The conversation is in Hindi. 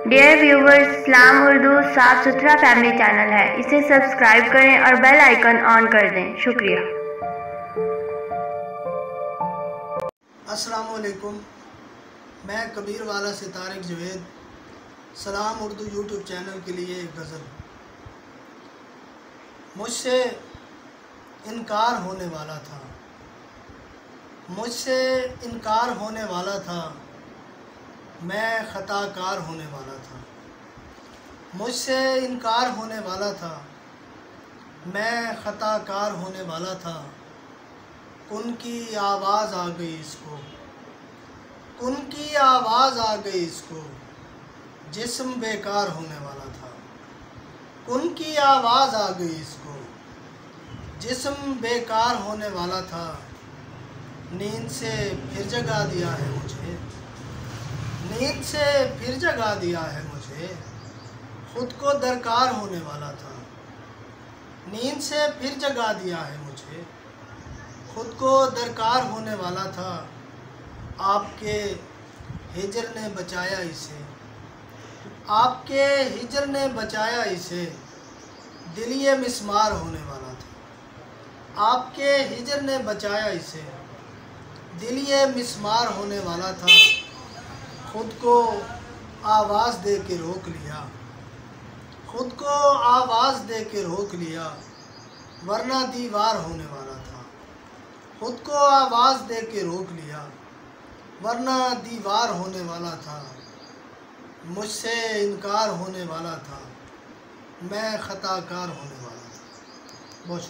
डियर व्यूवर्स, इस्लाम उर्दू साफ सुथरा फैमिली चैनल है। इसे सब्सक्राइब करें और बेल आइकन ऑन कर दें। शुक्रिया। अस्सलाम वालेकुम, मैं कबीर वाला से तारिक जवेद। सलाम उर्दू यूट्यूब चैनल के लिए एक गज़ल। मुझसे इनकार होने वाला था, मुझसे इनकार होने वाला था, मैं ख़ताकार होने वाला था। मुझसे इनकार होने वाला था, मैं ख़ताकार होने वाला था। कुन की आवाज़ आ गई इसको, कुन की आवाज़ आ गई इसको, जिस्म बेकार होने वाला था। कुन की आवाज़ आ गई इसको, जिस्म बेकार होने वाला था। नींद से फिर जगा दिया है मुझे, नींद से फिर जगा दिया है मुझे, ख़ुद को दरकार होने वाला था। नींद से फिर जगा दिया है मुझे, ख़ुद को दरकार होने वाला था। आपके हिजर ने बचाया इसे, आपके हिजर ने बचाया इसे, दिल ये मिस्मार होने वाला था। आपके हिजर ने बचाया इसे, दिल ये मिस्मार होने वाला था। ख़ुद को आवाज़ दे के रोक लिया, ख़ुद को आवाज़ दे के रोक लिया, वरना दीवार होने वाला था। ख़ुद को आवाज़ दे के रोक लिया, वरना दीवार होने वाला था। मुझसे इनकार होने वाला था, मैं ख़ताकार होने वाला था। बहुत